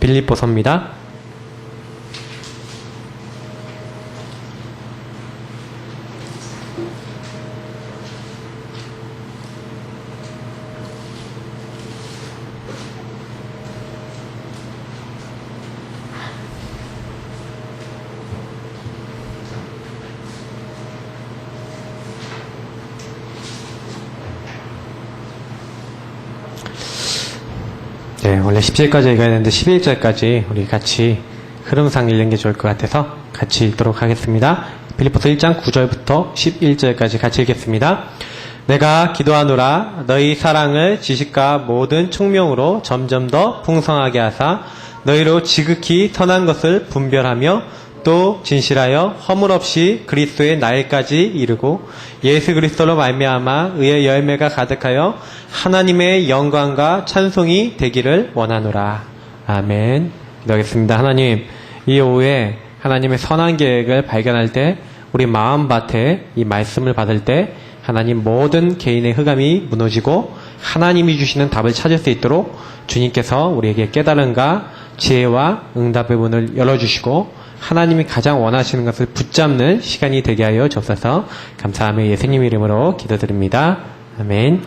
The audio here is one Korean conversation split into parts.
빌립보서입니다. 네, 원래 10절까지 읽어야 되는데 11절까지 우리 같이 흐름상 읽는 게 좋을 것 같아서 같이 읽도록 하겠습니다. 빌립보서 1장 9절부터 11절까지 같이 읽겠습니다. 내가 기도하노라 너희 사랑을 지식과 모든 총명으로 점점 더 풍성하게 하사 너희로 지극히 선한 것을 분별하며 또 진실하여 허물 없이 그리스도의 나이까지 이르고 예수 그리스도로 말미암아 의의 열매가 가득하여 하나님의 영광과 찬송이 되기를 원하노라. 아멘. 기도하겠습니다. 하나님, 이 오후에 하나님의 선한 계획을 발견할 때 우리 마음밭에 이 말씀을 받을 때 하나님 모든 개인의 흑암이 무너지고 하나님이 주시는 답을 찾을 수 있도록 주님께서 우리에게 깨달음과 지혜와 응답의 문을 열어주시고 하나님이 가장 원하시는 것을 붙잡는 시간이 되게 하여 주옵소서. 감사하며 예수님 이름으로 기도드립니다. 아멘.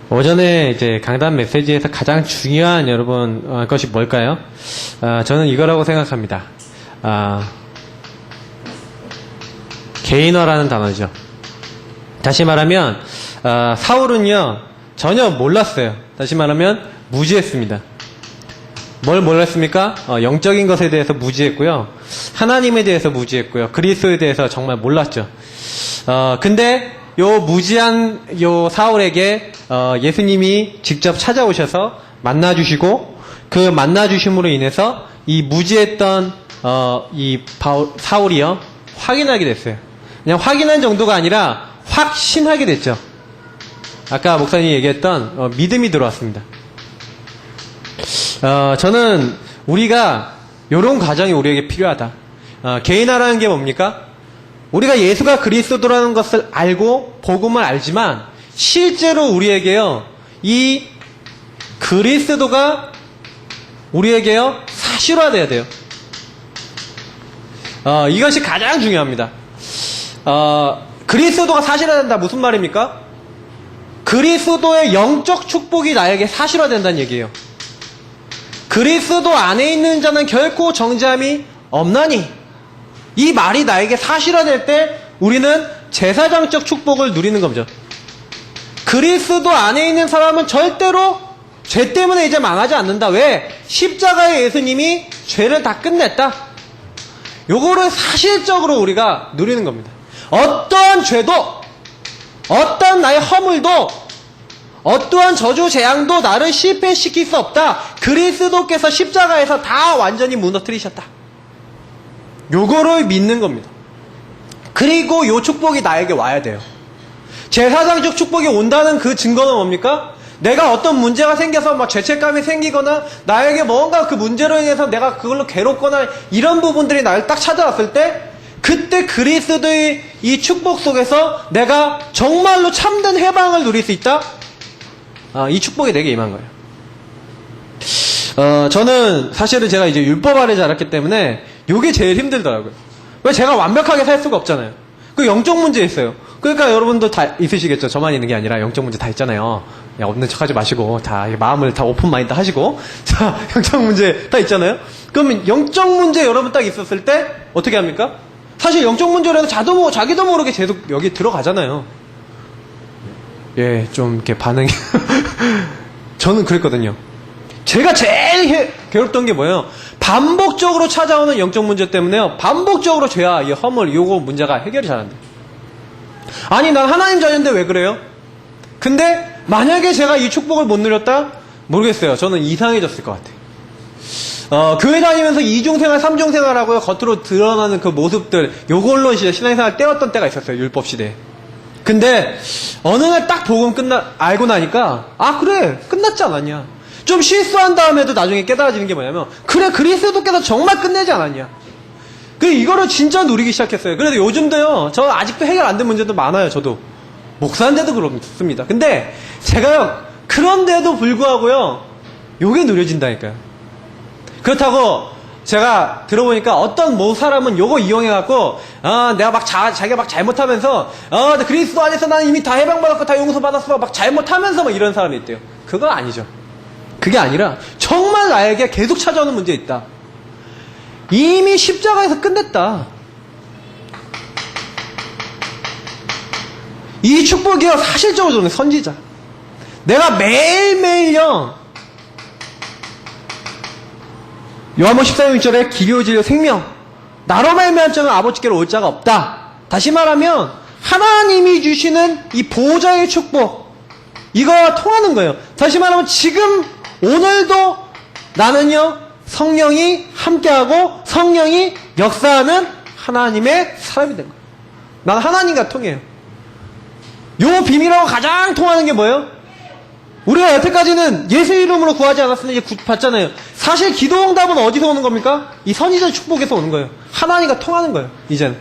오전에 이제 강단 메시지에서 가장 중요한 여러분 것이 뭘까요? 저는 이거라고 생각합니다. 개인화라는 단어죠. 다시 말하면 사울은요 전혀 몰랐어요. 다시 말하면 무지했습니다. 뭘 몰랐습니까? 영적인 것에 대해서 무지했고요. 하나님에 대해서 무지했고요. 그리스도에 대해서 정말 몰랐죠. 근데 요 무지한 요 사울에게 예수님이 직접 찾아오셔서 만나주시고 그 만나주심으로 인해서 이 무지했던 사울이요 확인하게 됐어요. 그냥 확인한 정도가 아니라 확신하게 됐죠. 아까 목사님이 얘기했던 믿음이 들어왔습니다. 저는 우리가 요런 과정이 우리에게 필요하다. 개인화라는 게 뭡니까? 우리가 예수가 그리스도라는 것을 알고 복음을 알지만 실제로 우리에게요 이 그리스도가 우리에게요 사실화돼야 돼요. 이것이 가장 중요합니다. 그리스도가 사실화된다 무슨 말입니까? 그리스도의 영적 축복이 나에게 사실화된다는 얘기예요. 그리스도 안에 있는 자는 결코 정죄함이 없나니 이 말이 나에게 사실화될 때 우리는 제사장적 축복을 누리는 거죠. 그리스도 안에 있는 사람은 절대로 죄 때문에 이제 망하지 않는다. 왜? 십자가의 예수님이 죄를 다 끝냈다. 요거를 사실적으로 우리가 누리는 겁니다. 어떠한 죄도 어떠한 나의 허물도 어떠한 저주 재앙도 나를 실패시킬 수 없다. 그리스도께서 십자가에서 다 완전히 무너뜨리셨다. 요거를 믿는 겁니다. 그리고 요 축복이 나에게 와야 돼요. 제사장적 축복이 온다는 그 증거는 뭡니까? 내가 어떤 문제가 생겨서 막 죄책감이 생기거나 나에게 뭔가 그 문제로 인해서 내가 그걸로 괴롭거나 이런 부분들이 나를 딱 찾아왔을 때 그때 그리스도의 이 축복 속에서 내가 정말로 참된 해방을 누릴 수 있다? 이 축복이 내게 임한 거예요. 저는 사실은 제가 이제 율법 아래 자랐기 때문에 이게 제일 힘들더라고요. 왜 제가 완벽하게 살 수가 없잖아요. 그 영적 문제 있어요. 그러니까 여러분도 다 있으시겠죠. 저만 있는 게 아니라 영적 문제 다 있잖아요. 야, 없는 척 하지 마시고 다 마음을 다 오픈 마인드 하시고 자 영적 문제 다 있잖아요. 그러면 영적 문제 여러분 딱 있었을 때 어떻게 합니까? 사실 영적 문제라도 자기도 모르게 계속 여기 들어가잖아요. 예, 좀 이렇게 반응이 저는 그랬거든요. 제가 제일 괴롭던 게 뭐예요? 반복적으로 찾아오는 영적 문제 때문에요. 반복적으로 죄와 이 허물 요거 문제가 해결이 잘 안 돼요. 아니 난 하나님 자녀인데 왜 그래요? 근데 만약에 제가 이 축복을 못 누렸다? 모르겠어요. 저는 이상해졌을 것 같아요. 교회 다니면서 이중생활, 삼중생활하고요. 겉으로 드러나는 그 모습들 요걸로 신앙생활 떼었던 때가 있었어요. 율법 시대에. 근데 어느 날 딱 복음 알고 나니까 그래 끝났지 않았냐. 좀 실수한 다음에도 나중에 깨달아지는 게 뭐냐면 그래 그리스도께서 정말 끝내지 않았냐. 그래서 이거를 진짜 누리기 시작했어요. 그래서 요즘도요 저 아직도 해결 안 된 문제도 많아요. 저도 목사인데도 그렇습니다. 근데 제가요 그런데도 불구하고요 요게 누려진다니까요. 그렇다고 제가 들어보니까 어떤 모 사람은 요거 이용해갖고 내가 막 자기가 막 잘못하면서 근데 그리스도 안에서 나는 이미 다 해방받았고 다 용서 받았어 막 잘못하면서 막 이런 사람이 있대요. 그거 아니죠. 그게 아니라 정말 나에게 계속 찾아오는 문제 있다. 이미 십자가에서 끝냈다. 이 축복이요, 사실적으로 저는 선지자. 내가 매일매일요, 요한복음 14장 6절에 길이요 진리요 생명, 나로 말미암은 자는 아버지께로 올 자가 없다. 다시 말하면 하나님이 주시는 이 보좌의 축복, 이거와 통하는 거예요. 다시 말하면 지금 오늘도 나는요, 성령이 함께하고 성령이 역사하는 하나님의 사람이 된 거예요. 나는 하나님과 통해요. 요 비밀하고 가장 통하는 게 뭐예요? 우리가 여태까지는 예수 이름으로 구하지 않았으니 이제 받잖아요. 사실 기도 응답은 어디서 오는 겁니까? 이 선지자 축복에서 오는 거예요. 하나님과 통하는 거예요. 이제는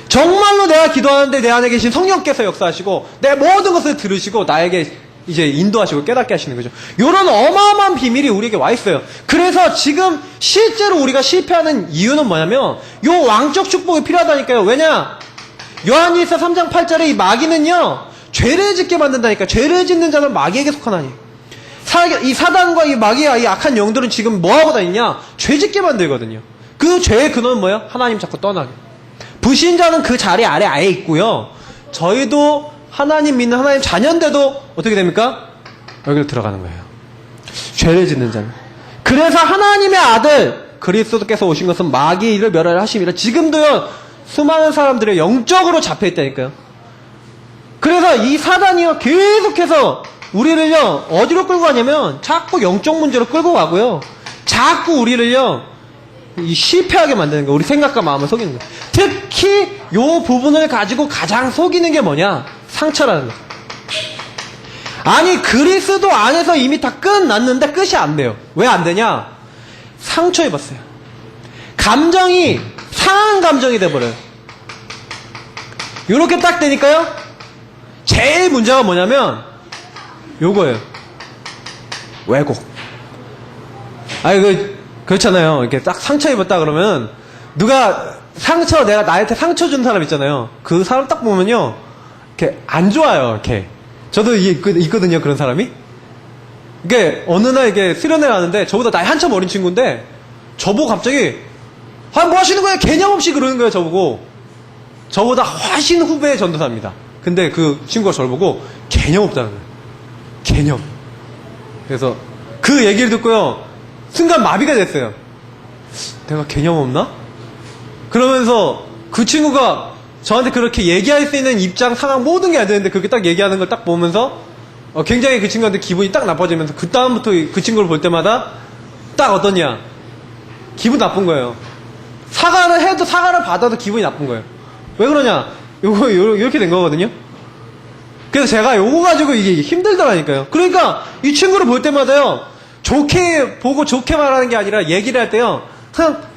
정말로 내가 기도하는데 내 안에 계신 성령께서 역사하시고 내 모든 것을 들으시고 나에게 이제 인도하시고 깨닫게 하시는 거죠. 이런 어마어마한 비밀이 우리에게 와 있어요. 그래서 지금 실제로 우리가 실패하는 이유는 뭐냐면 요 왕적 축복이 필요하다니까요. 왜냐? 요한일서 3장 8절에 이 마귀는요, 죄를 짓게 만든다니까. 죄를 짓는 자는 마귀에게 속하나니. 이 사단과 이 마귀와 이 악한 영들은 지금 뭐하고 다니냐? 죄 짓게 만들거든요. 그 죄의 근원은 뭐예요? 하나님 자꾸 떠나게. 불신자는 그 자리 아래 아예 있고요. 저희도 하나님 믿는 하나님 자녀인데도 어떻게 됩니까? 여기로 들어가는 거예요. 죄를 짓는 자는. 그래서 하나님의 아들 그리스도께서 오신 것은 마귀의 일을 멸하려 하심이라. 지금도요, 수많은 사람들이 영적으로 잡혀있다니까요. 그래서 이 사단이요, 계속해서 우리를요, 어디로 끌고 가냐면 자꾸 영적 문제로 끌고 가고요, 자꾸 우리를요, 실패하게 만드는 거예요. 우리 생각과 마음을 속이는 거예요. 특히 요 부분을 가지고 가장 속이는 게 뭐냐? 상처라는 거예요. 아니, 그리스도 안에서 이미 다 끝났는데 끝이 안 돼요. 왜 안 되냐? 상처 입었어요. 감정이 상한 감정이 돼버려요. 요렇게 딱 되니까요, 제일 문제가 뭐냐면 요거예요. 왜곡. 아니, 그렇잖아요. 이렇게 딱 상처 입었다 그러면 누가 내가 나한테 상처 준 사람 있잖아요. 그 사람 딱 보면요, 이렇게 안 좋아요. 이렇게. 저도 있거든요, 그런 사람이. 이게 어느 날 이게 수련회 가는데 저보다 나이 한참 어린 친구인데 저보고 갑자기 뭐 하시는 거예요? 개념 없이 그러는 거예요, 저보고. 저보다 훨씬 후배의 전도사입니다. 근데 그 친구가 저를 보고 개념 없다는 거예요. 개념. 그래서 그 얘기를 듣고요, 순간 마비가 됐어요. 내가 개념 없나? 그러면서 그 친구가 저한테 그렇게 얘기할 수 있는 입장, 상황 모든 게 안 되는데 그렇게 딱 얘기하는 걸 딱 보면서 굉장히 그 친구한테 기분이 딱 나빠지면서 그 다음부터 그 친구를 볼 때마다 딱 어떠냐? 기분 나쁜 거예요. 사과를 해도 사과를 받아도 기분이 나쁜 거예요. 왜 그러냐? 이렇게 된 거거든요. 그래서 제가 요거 가지고 이게 힘들더라니까요. 그러니까 이 친구를 볼 때마다요, 좋게 보고 좋게 말하는 게 아니라 얘기를 할 때요,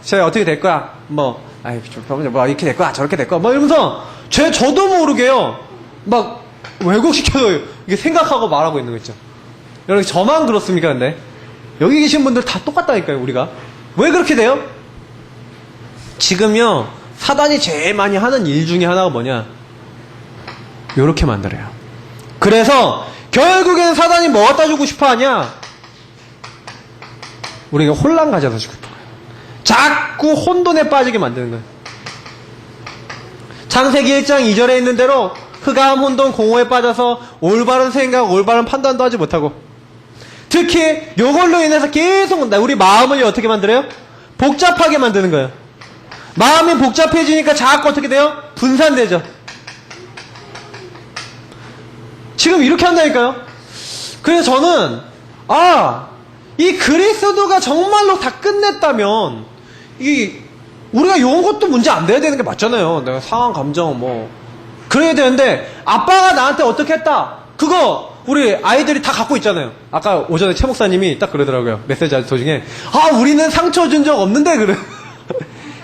제가 어떻게 될 거야? 뭐 이렇게 될 거야, 저렇게 될 거야, 뭐 이러면서 저도 모르게요, 막 왜곡시켜서 이게 생각하고 말하고 있는 거 있죠. 여러분, 저만 그렇습니까? 근데 여기 계신 분들 다 똑같다니까요. 우리가 왜 그렇게 돼요? 지금요, 사단이 제일 많이 하는 일 중에 하나가 뭐냐? 요렇게 만들어요. 그래서 결국엔 사단이 뭐 갖다 주고 싶어 하냐? 우리가 혼란 가져다 주고 싶어요. 자꾸 혼돈에 빠지게 만드는 거예요. 창세기 1장 2절에 있는 대로 흑암, 혼돈, 공허에 빠져서 올바른 생각, 올바른 판단도 하지 못하고, 특히 요걸로 인해서 계속 우리 마음을 어떻게 만들어요? 복잡하게 만드는 거예요. 마음이 복잡해지니까 자꾸 어떻게 돼요? 분산되죠. 지금 이렇게 한다니까요. 그래서 저는 이 그리스도가 정말로 다 끝냈다면 우리가 요것도 문제 안 돼야 되는 게 맞잖아요. 내가 상한 감정 그래야 되는데, 아빠가 나한테 어떻게 했다, 그거 우리 아이들이 다 갖고 있잖아요. 아까 오전에 최 목사님이 딱 그러더라고요. 메시지 도중에 우리는 상처 준 적 없는데 그래.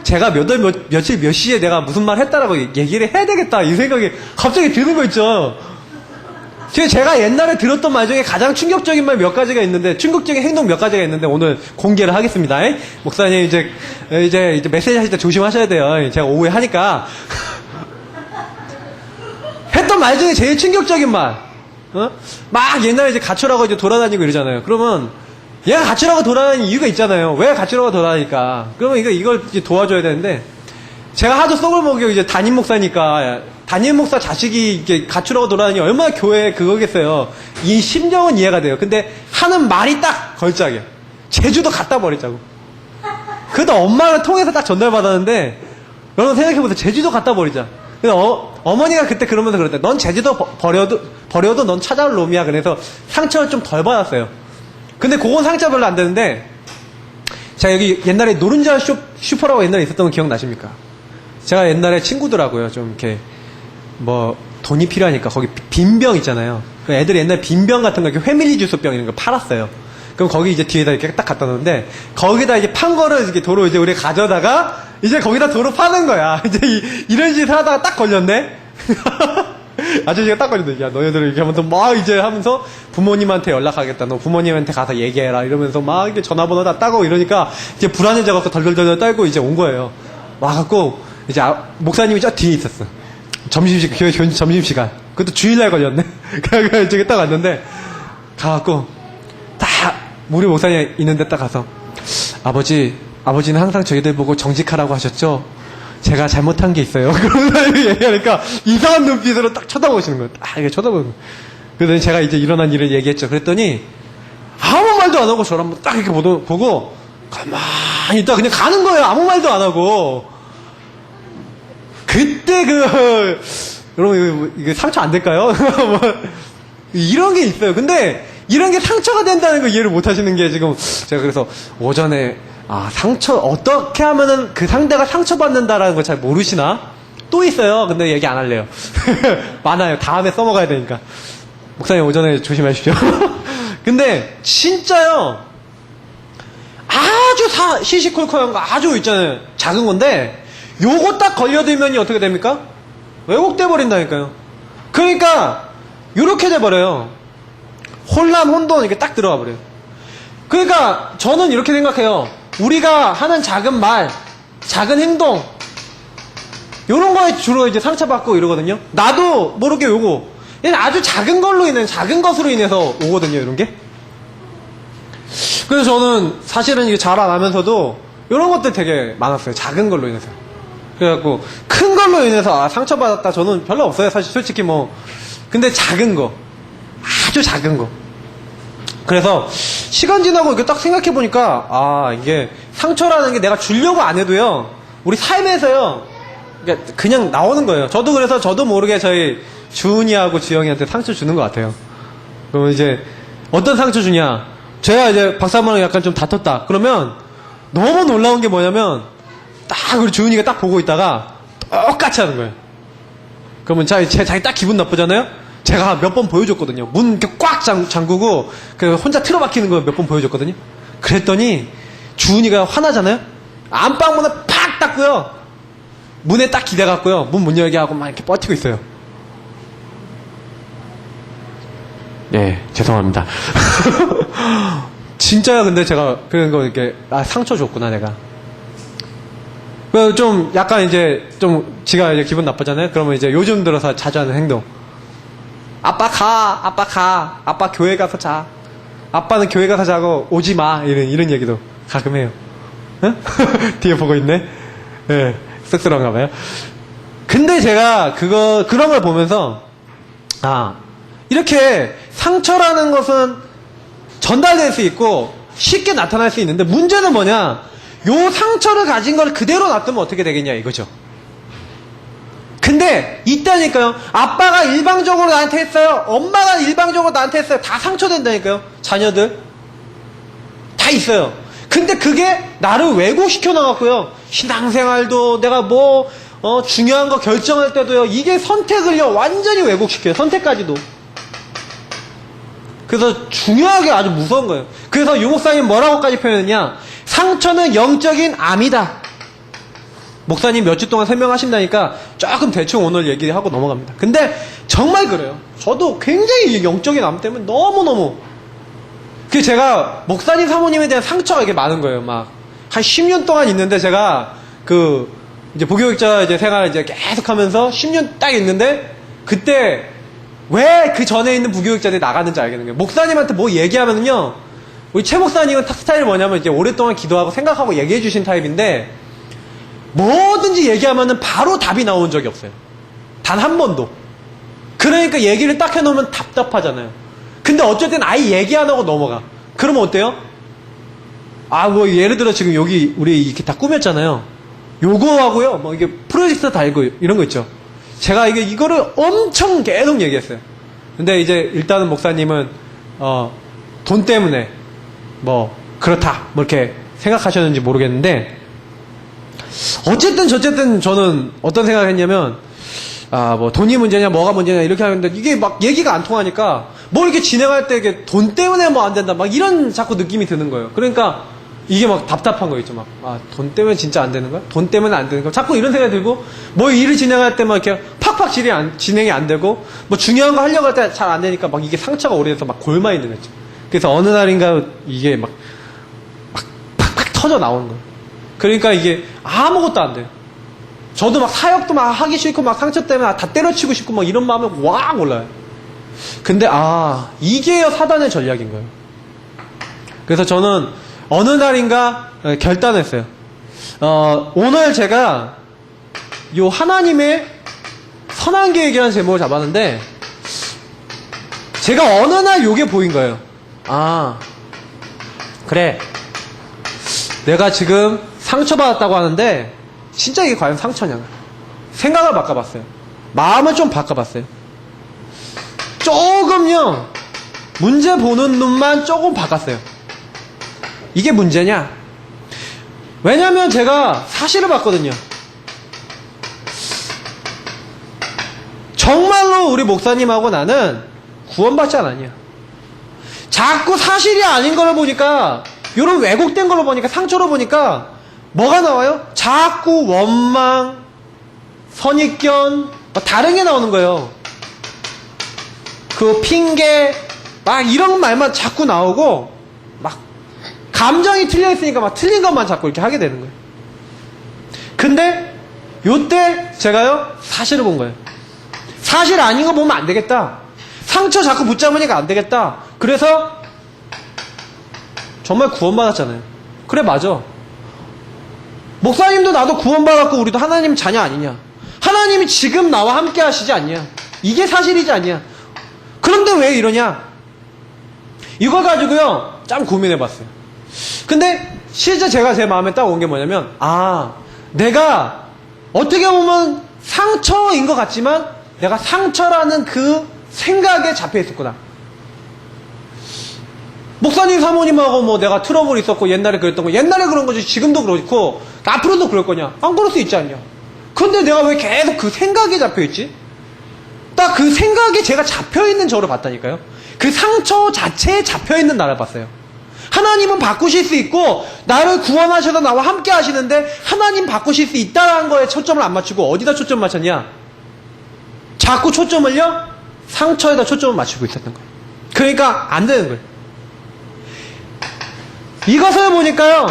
제가 며칠 몇 시에 내가 무슨 말 했다라고 얘기를 해야 되겠다, 이 생각이 갑자기 드는 거 있죠. 제가 옛날에 들었던 말 중에 가장 충격적인 말 몇 가지가 있는데, 충격적인 행동 몇 가지가 있는데, 오늘 공개를 하겠습니다. 목사님, 이제 메시지 하실 때 조심하셔야 돼요. 제가 오후에 하니까. 했던 말 중에 제일 충격적인 말. 막 옛날에 이제 가출하고 이제 돌아다니고 이러잖아요. 그러면, 얘가 가출하고 돌아다니는 이유가 있잖아요. 왜 가출하고 돌아다니까? 그러면 이걸 이제 도와줘야 되는데, 제가 하도 썩을 먹이고 이제 담임 목사니까, 담임 목사 자식이 이렇게 가출하고 돌아다니니 얼마나 교회 그거겠어요. 이 심정은 이해가 돼요. 근데 하는 말이 딱 걸작이야. 제주도 갖다 버리자고. 그래도 엄마를 통해서 딱 전달받았는데, 여러분 생각해보세요. 제주도 갖다 버리자. 그래서 어머니가 그때 그러면서 그랬대. 넌 제주도 버려도 넌 찾아올 놈이야. 그래서 상처를 좀 덜 받았어요. 근데 그건 상처 별로 안 되는데, 자, 여기 옛날에 노른자 슈퍼라고 옛날에 있었던 거 기억나십니까? 제가 옛날에 친구들하고요, 좀 이렇게, 돈이 필요하니까 거기 빈병 있잖아요. 애들이 옛날에 빈병 같은 거, 이렇게 회밀리 주스병 이런 거 팔았어요. 그럼 거기 이제 뒤에다 이렇게 딱 갖다 놓는데, 거기다 이제 판 거를 이렇게 도로 이제 우리 가져다가, 이제 거기다 도로 파는 거야. 이제 이런 짓을 하다가 딱 걸렸네? 아저씨가 딱 걸렸네. 야, 너희들 이렇게 하면서 막 이제 하면서 부모님한테 연락하겠다. 너 부모님한테 가서 얘기해라. 이러면서 막 이렇게 전화번호 다 따고 이러니까 이제 불안해져갖고 덜덜덜 떨고 이제 온 거예요. 와갖고 이제 목사님이 저 뒤에 있었어. 교회 점심시간. 그것도 주일날 걸렸네. 그래서 저기 딱 왔는데, 가갖고, 딱, 우리 목사님 있는데 딱 가서, 아버지는 항상 저희들 보고 정직하라고 하셨죠? 제가 잘못한 게 있어요. 그런 얘기하니까, 이상한 눈빛으로 딱 쳐다보시는 거예요. 딱 이렇게 쳐다보는 거예요. 그랬더니 제가 이제 일어난 일을 얘기했죠. 그랬더니, 아무 말도 안 하고 저를 한번 딱 이렇게 보고, 가만히 있다 그냥 가는 거예요. 아무 말도 안 하고. 그때 여러분, 이거 상처 안 될까요? 이런 게 있어요. 근데, 이런 게 상처가 된다는 거 이해를 못 하시는 게 지금, 제가 그래서 오전에, 어떻게 하면은 그 상대가 상처받는다라는 걸 잘 모르시나? 또 있어요. 근데 얘기 안 할래요. 많아요. 다음에 써먹어야 되니까. 목사님 오전에 조심하십시오. 근데, 진짜요. 아주 시시콜콜한 거 아주 있잖아요. 작은 건데, 요거 딱 걸려들면 어떻게 됩니까? 왜곡돼 버린다니까요. 그러니까 요렇게 돼버려요. 혼돈 이렇게 딱 들어가 버려요. 그러니까 저는 이렇게 생각해요. 우리가 하는 작은 말, 작은 행동, 요런 거에 주로 이제 상처받고 이러거든요. 나도 모르게 요거 아주 작은 것으로 인해서 오거든요. 이런 게. 그래서 저는 사실은 이게 잘 안 하면서도 요런 것들 되게 많았어요. 작은 걸로 인해서. 그래갖고 큰 걸로 인해서 상처받았다 저는 별로 없어요. 사실 솔직히 근데 작은 거, 아주 작은 거. 그래서 시간 지나고 이렇게 딱 생각해보니까 이게 상처라는 게 내가 주려고 안 해도요, 우리 삶에서요 그냥 나오는 거예요. 그래서 저도 모르게 저희 주은이하고 지영이한테 상처 주는 것 같아요. 그러면 이제 어떤 상처 주냐, 제가 이제 박사님랑 약간 좀 다퉜다 그러면 너무 놀라운 게 뭐냐면 딱 우리 주은이가 딱 보고 있다가 똑같이 하는 거예요. 그러면 자기 딱 기분 나쁘잖아요? 제가 몇 번 보여줬거든요. 문 이렇게 꽉 잠그고 혼자 틀어박히는 거 몇 번 보여줬거든요. 그랬더니 주은이가 화나잖아요? 안방문을 팍 닫고요. 문에 딱 기대갖고요. 문 못 열게 하고 막 이렇게 버티고 있어요. 네, 죄송합니다. 진짜요. 근데 제가 그런 거 이렇게 상처 줬구나 내가. 좀 약간 이제 좀 지가 이제 기분 나쁘잖아요. 그러면 이제 요즘 들어서 자주 하는 행동. 아빠 가. 아빠 교회 가서 자. 아빠는 교회 가서 자고 오지 마. 이런 얘기도 가끔 해요. 응? 뒤에 보고 있네. 예, 네, 쑥스러운가 봐요. 근데 제가 그런 걸 보면서 이렇게 상처라는 것은 전달될 수 있고 쉽게 나타날 수 있는데 문제는 뭐냐? 요 상처를 가진 걸 그대로 놔두면 어떻게 되겠냐 이거죠. 근데 있다니까요. 아빠가 일방적으로 나한테 했어요. 엄마가 일방적으로 나한테 했어요. 다 상처된다니까요. 자녀들 다 있어요. 근데 그게 나를 왜곡시켜 나갔고요. 신앙생활도 내가 중요한 거 결정할 때도요. 이게 선택을요 완전히 왜곡시켜요. 선택까지도. 그래서 중요하게 아주 무서운 거예요. 그래서 유 목사님 뭐라고까지 표현했냐? 상처는 영적인 암이다. 목사님 몇 주 동안 설명하신다니까 조금 대충 오늘 얘기하고 넘어갑니다. 근데 정말 그래요. 저도 굉장히 영적인 암 때문에 너무너무 그 제가 목사님 사모님에 대한 상처가 이게 많은 거예요. 막 한 10년 동안 있는데 제가 그 이제 부교육자 이제 생활 이제 계속 하면서 10년 딱 있는데 그때 왜 그 전에 있는 부교육자들이 나갔는지 알겠는 거예요. 목사님한테 뭐 얘기하면은요, 우리 최 목사님은 스타일이 뭐냐면 이제 오랫동안 기도하고 생각하고 얘기해 주신 타입인데 뭐든지 얘기하면은 바로 답이 나온 적이 없어요. 단 한 번도. 그러니까 얘기를 딱 해놓으면 답답하잖아요. 근데 어쨌든 아예 얘기 안 하고 넘어가. 그러면 어때요? 뭐 예를 들어 지금 여기 우리 이렇게 다 꾸몄잖아요. 요거 하고요, 뭐 이게 프로젝터 달고 이런 거 있죠. 제가 이거를 엄청 계속 얘기했어요. 근데 이제 일단은 목사님은 돈 때문에 뭐 그렇다 뭐 이렇게 생각하셨는지 모르겠는데 어쨌든 저쨌든 저는 어떤 생각을 했냐면 뭐 돈이 문제냐 뭐가 문제냐 이렇게 하는데 이게 막 얘기가 안 통하니까 뭐 이렇게 진행할 때 이게 돈 때문에 뭐 안 된다 막 이런 자꾸 느낌이 드는 거예요. 그러니까 이게 막 답답한 거 있죠. 막 돈 때문에 진짜 안 되는 거야? 돈 때문에 안 되는 거야? 자꾸 이런 생각이 들고 뭐 일을 진행할 때 막 이렇게 팍팍 진행이 안 되고 뭐 중요한 거 하려고 할 때 잘 안 되니까 막 이게 상처가 오래돼서 막 골마 있는 거죠. 그래서 어느 날인가 이게 막 팍팍 터져 나오는 거예요. 그러니까 이게 아무것도 안 돼요. 저도 막 사역도 막 하기 싫고 막 상처 때문에 다 때려치고 싶고 막 이런 마음이 확 올라요. 근데 이게 사단의 전략인 거예요. 그래서 저는 어느 날인가 결단했어요. 오늘 제가 요 하나님의 선한 계획이라는 제목을 잡았는데 제가 어느 날 요게 보인 거예요. 그래. 내가 지금 상처받았다고 하는데 진짜 이게 과연 상처냐. 생각을 바꿔봤어요. 마음을 좀 바꿔봤어요. 조금요. 문제 보는 눈만 조금 바꿨어요. 이게 문제냐? 왜냐면 제가 사실을 봤거든요. 정말로 우리 목사님하고 나는 구원받지 않았냐. 자꾸 사실이 아닌 걸 보니까 이런 왜곡된 걸로 보니까 상처로 보니까 뭐가 나와요? 자꾸 원망, 선입견 다른 게 나오는 거예요. 그 핑계 막 이런 말만 자꾸 나오고 막 감정이 틀려 있으니까 막 틀린 것만 자꾸 이렇게 하게 되는 거예요. 근데 요때 제가요 사실을 본 거예요. 사실 아닌 거 보면 안 되겠다. 상처 자꾸 붙잡으니까 안 되겠다. 그래서 정말 구원받았잖아요. 그래 맞아. 목사님도 나도 구원받았고 우리도 하나님 자녀 아니냐. 하나님이 지금 나와 함께 하시지 않냐. 이게 사실이지 않냐. 그런데 왜 이러냐. 이걸 가지고요 참 고민해봤어요. 근데 실제 제가 제 마음에 딱 온 게 뭐냐면 내가 어떻게 보면 상처인 것 같지만 내가 상처라는 그 생각에 잡혀 있었구나. 목사님 사모님하고 뭐 내가 트러블 있었고 옛날에 그랬던 거 옛날에 그런 거지 지금도 그렇고 앞으로도 그럴 거냐. 안 그럴 수 있지 않냐. 근데 내가 왜 계속 그 생각에 잡혀 있지? 딱 그 생각에 제가 잡혀 있는 저를 봤다니까요. 그 상처 자체에 잡혀 있는 나를 봤어요. 하나님은 바꾸실 수 있고 나를 구원하셔서 나와 함께 하시는데 하나님 바꾸실 수 있다는 거에 초점을 안 맞추고 어디다 초점 맞췄냐? 자꾸 초점을요 상처에다 초점을 맞추고 있었던 거예요. 그러니까 안 되는 거예요. 이것을 보니까요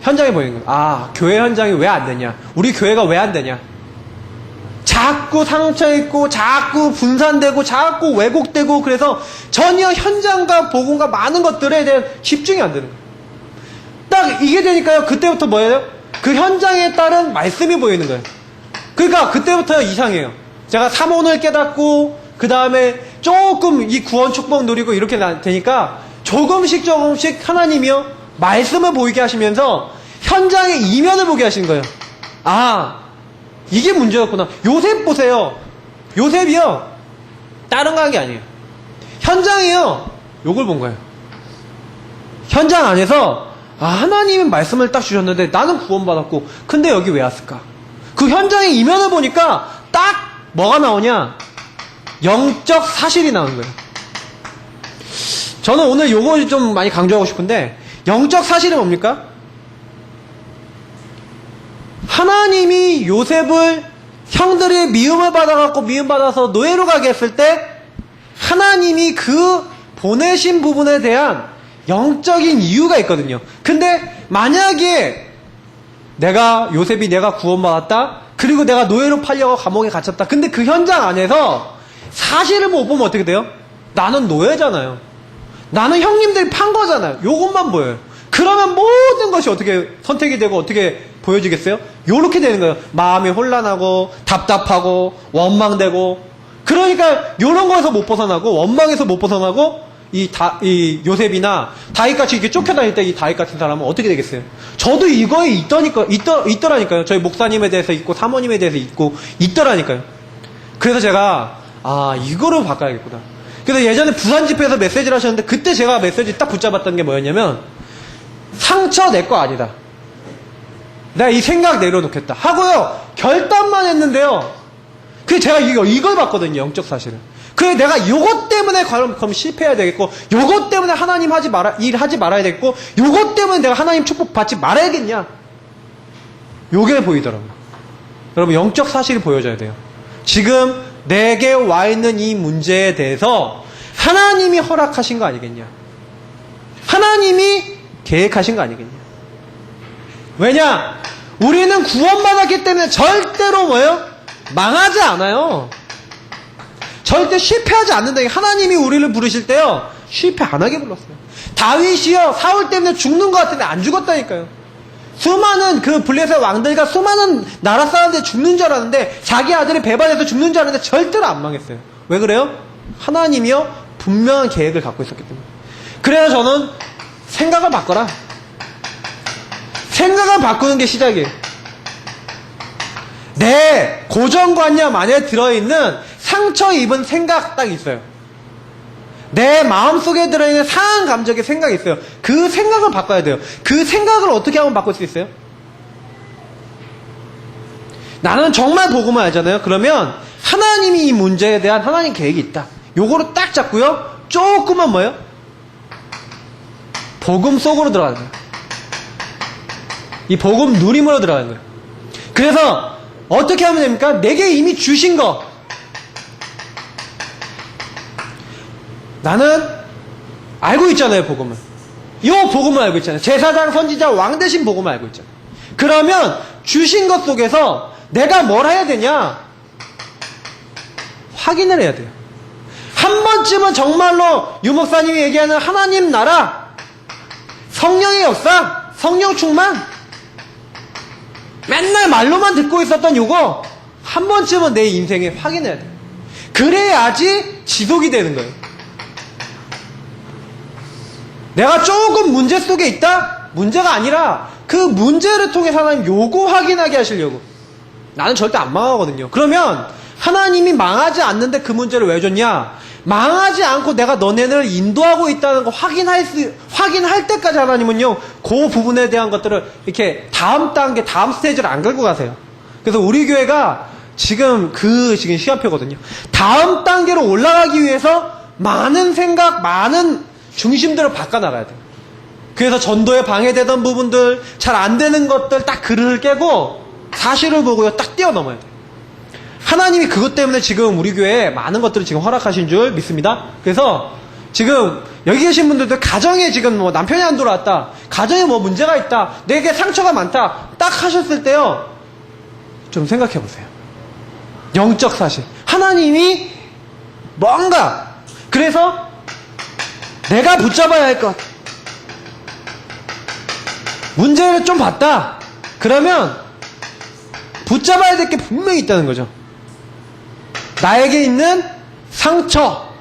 현장에 보이는 거예요. 교회 현장이 왜 안 되냐. 우리 교회가 왜 안 되냐. 자꾸 상처 있고 자꾸 분산되고 자꾸 왜곡되고 그래서 전혀 현장과 복음과 많은 것들에 대한 집중이 안 되는 거예요. 딱 이게 되니까요 그때부터 뭐예요? 그 현장에 따른 말씀이 보이는 거예요. 그러니까 그때부터 이상해요. 제가 사모를 깨닫고 그 다음에 조금 이 구원 축복 누리고 이렇게 되니까 조금씩 하나님이요 말씀을 보이게 하시면서 현장의 이면을 보게 하시는 거예요. 이게 문제였구나. 요셉 보세요. 요셉이요 다른 거 한 게 아니에요. 현장이요 요걸 본 거예요. 현장 안에서 하나님이 말씀을 딱 주셨는데 나는 구원받았고 근데 여기 왜 왔을까. 그 현장의 이면을 보니까 딱 뭐가 나오냐. 영적 사실이 나오는 거예요. 저는 오늘 요거 좀 많이 강조하고 싶은데 영적 사실은 뭡니까? 하나님이 요셉을 형들이 미움을 받아갖고 미움받아서 노예로 가게 했을 때 하나님이 그 보내신 부분에 대한 영적인 이유가 있거든요. 근데 만약에 요셉이 내가 구원받았다, 그리고 내가 노예로 팔려고 감옥에 갇혔다, 근데 그 현장 안에서 사실을 못 보면 어떻게 돼요? 나는 노예잖아요. 나는 형님들이 판 거잖아요. 요것만 보여요. 그러면 모든 것이 어떻게 선택이 되고 어떻게 보여지겠어요? 요렇게 되는 거예요. 마음이 혼란하고 답답하고 원망되고. 그러니까 요런 거에서 못 벗어나고 원망에서 못 벗어나고 이 요셉이나 다윗같이 이렇게 쫓겨다닐 때 이 다윗 같은 사람은 어떻게 되겠어요? 저도 이거에 있더라니까요. 저희 목사님에 대해서 있고 사모님에 대해서 있더라니까요. 그래서 제가 이거로 바꿔야겠구나. 그래서 예전에 부산 집회에서 메시지를 하셨는데 그때 제가 메시지 딱 붙잡았던 게 뭐였냐면, 상처 내 거 아니다. 내가 이 생각 내려놓겠다 하고요. 결단만 했는데요. 그게 제가 이걸 봤거든요. 영적 사실을. 그래 내가 요것 때문에 그럼 실패해야 되겠고, 요것 때문에 하나님 일하지 말아야 되겠고, 요것 때문에 내가 하나님 축복 받지 말아야겠냐. 요게 보이더라고요. 여러분, 영적 사실이 보여져야 돼요. 지금 내게 와 있는 이 문제에 대해서 하나님이 허락하신 거 아니겠냐. 하나님이 계획하신 거 아니겠냐. 왜냐? 우리는 구원받았기 때문에 절대로 망하지 않아요. 절대 실패하지 않는다. 하나님이 우리를 부르실 때요, 실패 안 하게 불렀어요. 다윗이요, 사울 때문에 죽는 것 같은데 안 죽었다니까요. 수많은 그 블레셋 왕들과 수많은 나라 사람들이 죽는 줄 알았는데, 자기 아들이 배반해서 죽는 줄 알았는데 절대로 안 망했어요. 왜 그래요? 하나님이요, 분명한 계획을 갖고 있었기 때문에. 그래서 저는 생각을 바꿔라. 생각을 바꾸는 게 시작이에요. 내 고정관념 안에 들어있는 상처 입은 생각 딱 있어요. 내 마음속에 들어있는 상한 감정의 생각이 있어요. 그 생각을 바꿔야 돼요. 그 생각을 어떻게 하면 바꿀 수 있어요? 나는 정말 복음을 알잖아요. 그러면 하나님이 이 문제에 대한 하나님 계획이 있다. 요거를 딱 잡고요, 조금만 복음 속으로 들어가는 거예요. 이 복음 누림으로 들어가는 거예요. 그래서 어떻게 하면 됩니까? 내게 이미 주신 거, 나는 알고 있잖아요. 복음을, 요 복음을 알고 있잖아요. 제사장, 선지자, 왕 대신 복음을 알고 있잖아요. 그러면 주신 것 속에서 내가 뭘 해야 되냐? 확인을 해야 돼요. 한 번쯤은 정말로 유 목사님이 얘기하는 하나님 나라, 성령의 역사, 성령 충만, 맨날 말로만 듣고 있었던 요거 한 번쯤은 내 인생에 확인해야 돼요. 그래야지 지속이 되는 거예요. 내가 조금 문제 속에 있다? 문제가 아니라 그 문제를 통해서 하나님 요거 확인하게 하시려고. 나는 절대 안 망하거든요. 그러면 하나님이 망하지 않는데 그 문제를 왜 줬냐? 망하지 않고 내가 너네를 인도하고 있다는 거 확인할 때까지 하나님은요, 그 부분에 대한 것들을 이렇게 다음 단계, 다음 스테이지를 안 끌고 가세요. 그래서 우리 교회가 지금 시간표거든요. 다음 단계로 올라가기 위해서 많은 생각, 많은 중심들을 바꿔나가야 돼요. 그래서 전도에 방해되던 부분들, 잘 안 되는 것들 딱 그릇을 깨고 사실을 보고요, 딱 뛰어넘어야 돼요. 하나님이 그것 때문에 지금 우리 교회에 많은 것들을 지금 허락하신 줄 믿습니다. 그래서 지금 여기 계신 분들도 가정에 지금 남편이 안 돌아왔다, 가정에 문제가 있다, 내게 상처가 많다 딱 하셨을 때요, 좀 생각해 보세요. 영적 사실, 하나님이 뭔가, 그래서 내가 붙잡아야 할 것, 문제를 좀 봤다 그러면 붙잡아야 될 게 분명히 있다는 거죠. 나에게 있는 상처,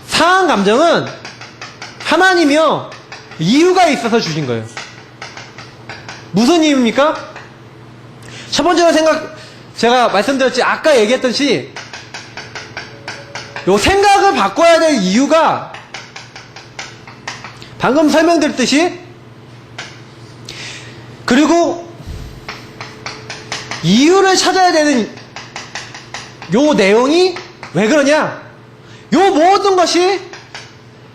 상한 감정은 하나님이요, 이유가 있어서 주신 거예요. 무슨 이유입니까? 첫 번째로 제가 말씀드렸지, 아까 얘기했듯이 요 생각을 바꿔야 될 이유가 방금 설명드렸듯이, 그리고 이유를 찾아야 되는 요 내용이 왜 그러냐? 요 모든 것이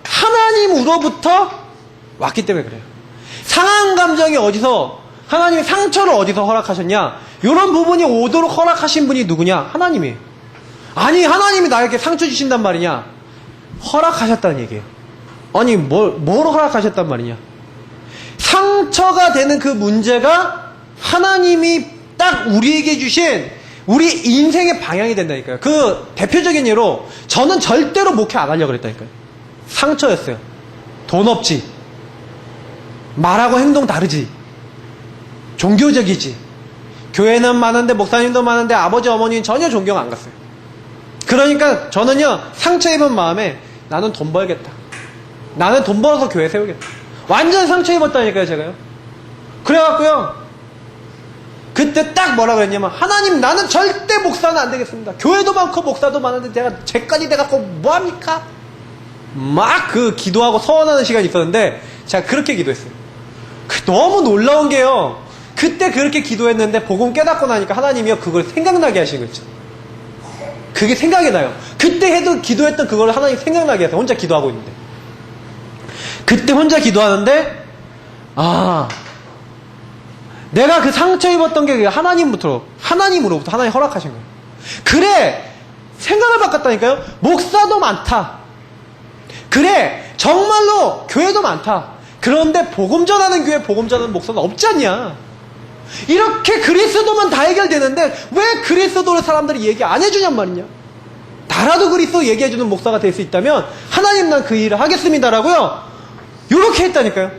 하나님으로부터 왔기 때문에 그래요. 상한 감정이 어디서 하나님이 상처를 어디서 허락하셨냐? 이런 부분이 오도록 허락하신 분이 누구냐? 하나님이에요. 아니, 하나님이 나에게 상처 주신단 말이냐? 허락하셨다는 얘기예요. 아니, 뭘 허락하셨단 말이냐? 상처가 되는 그 문제가 하나님이 딱 우리에게 주신 우리 인생의 방향이 된다니까요. 그 대표적인 예로 저는 절대로 목회 안 하려고 그랬다니까요. 상처였어요. 돈 없지. 말하고 행동 다르지. 종교적이지. 교회는 많은데 목사님도 많은데 아버지 어머니는 전혀 존경 안 갔어요. 그러니까 저는요, 상처 입은 마음에 나는 돈 벌겠다. 나는 돈 벌어서 교회 세우겠다. 완전 상처 입었다니까요, 제가요. 그래갖고요, 그때 딱 뭐라 그랬냐면, 하나님, 나는 절대 목사는 안 되겠습니다. 교회도 많고 목사도 많은데 제가 쟤까지 돼갖고 뭐합니까? 막 기도하고 서원하는 시간이 있었는데 제가 그렇게 기도했어요. 너무 놀라운 게요, 그때 그렇게 기도했는데 복음 깨닫고 나니까 하나님이요, 그걸 생각나게 하신 거 있죠. 그게 생각이 나요. 그때 해도 기도했던 그걸 하나님 생각나게 해서 혼자 기도하고 있는데, 그때 혼자 기도하는데, 내가 그 상처 입었던 게 하나님으로부터 하나님 허락하신 거예요. 그래, 생각을 바꿨다니까요. 목사도 많다. 그래, 정말로 교회도 많다. 그런데 복음 전하는 교회, 복음 전하는 목사는 없지 않냐. 이렇게 그리스도만 다 해결되는데 왜 그리스도를 사람들이 얘기 안 해주냔 말이냐. 나라도 그리스도 얘기해주는 목사가 될 수 있다면 하나님, 난 그 일을 하겠습니다라고요, 요렇게 했다니까요.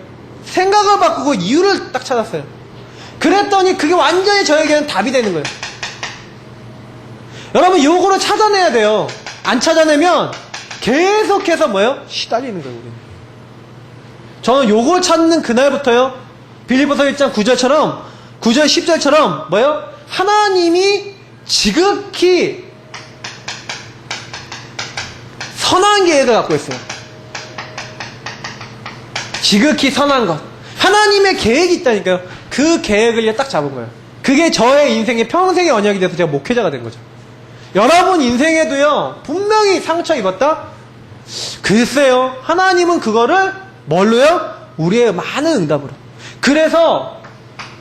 생각을 바꾸고 이유를 딱 찾았어요. 그랬더니 그게 완전히 저에게는 답이 되는 거예요. 여러분, 요거를 찾아내야 돼요. 안 찾아내면 계속해서 뭐예요? 시달리는 거예요, 우리는. 저는 요걸 찾는 그날부터요, 빌립보서 1장 9절처럼 9절 10절처럼 뭐예요? 하나님이 지극히 선한 계획을 갖고 있어요. 지극히 선한 것. 하나님의 계획이 있다니까요. 그 계획을 딱 잡은 거예요. 그게 저의 인생의 평생의 언약이 돼서 제가 목회자가 된 거죠. 여러분 인생에도요, 분명히 상처 입었다? 글쎄요, 하나님은 그거를 뭘로요? 우리의 많은 응답으로. 그래서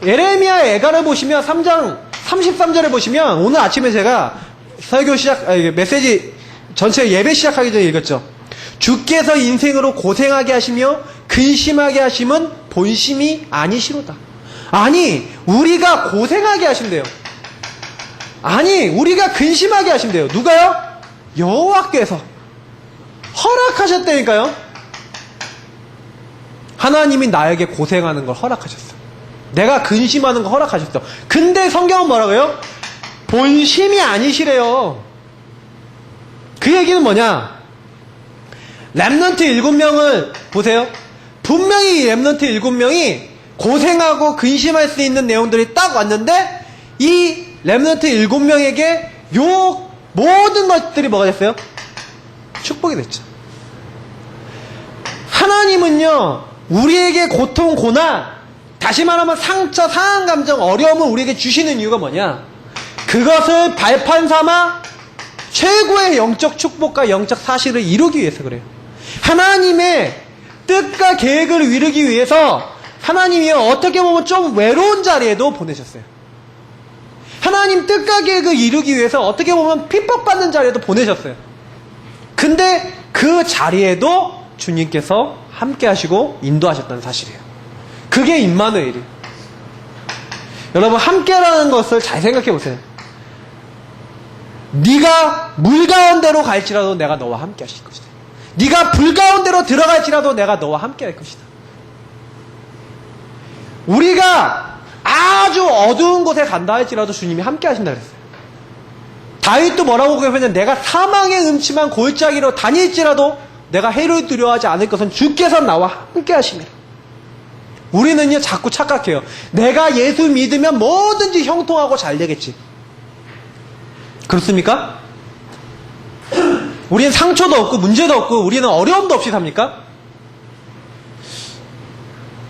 예레미야 애가를 보시면 3장 33절에 보시면, 오늘 아침에 제가 설교 메시지 전체 예배 시작하기 전에 읽었죠. 주께서 인생으로 고생하게 하시며 근심하게 하심은 본심이 아니시로다. 아니, 우리가 고생하게 하신대요. 아니, 우리가 근심하게 하신대요. 누가요? 여호와께서 허락하셨다니까요. 하나님이 나에게 고생하는 걸 허락하셨어. 내가 근심하는 걸 허락하셨어. 근데 성경은 뭐라고요? 본심이 아니시래요. 그 얘기는 뭐냐? 랩넌트 7명을 보세요. 분명히 랩넌트 7명이 고생하고 근심할 수 있는 내용들이 딱 왔는데, 이 랩넌트 7명에게 요 모든 것들이 뭐가 됐어요? 축복이 됐죠. 하나님은요, 우리에게 고통, 고난, 다시 말하면 상처, 상한 감정, 어려움을 우리에게 주시는 이유가 뭐냐? 그것을 발판 삼아 최고의 영적 축복과 영적 사실을 이루기 위해서 그래요. 하나님의 뜻과 계획을 이루기 위해서 하나님이 어떻게 보면 좀 외로운 자리에도 보내셨어요. 하나님 뜻과 계획을 이루기 위해서 어떻게 보면 핍박받는 자리에도 보내셨어요. 근데 그 자리에도 주님께서 함께 하시고 인도하셨다는 사실이에요. 그게 임마누엘이에요. 여러분, 함께라는 것을 잘 생각해 보세요. 네가 물 가운데로 갈지라도 내가 너와 함께 하실 것이다. 네가 불 가운데로 들어갈지라도 내가 너와 함께 할 것이다. 우리가 아주 어두운 곳에 간다 할지라도 주님이 함께 하신다 그랬어요. 다윗도 뭐라고 그러냐면, 내가 사망의 음침한 골짜기로 다닐지라도 내가 해를 두려워하지 않을 것은 주께서 나와 함께 하시니라. 우리는요, 자꾸 착각해요. 내가 예수 믿으면 뭐든지 형통하고 잘 되겠지. 그렇습니까? 우리는 상처도 없고 문제도 없고 우리는 어려움도 없이 삽니까?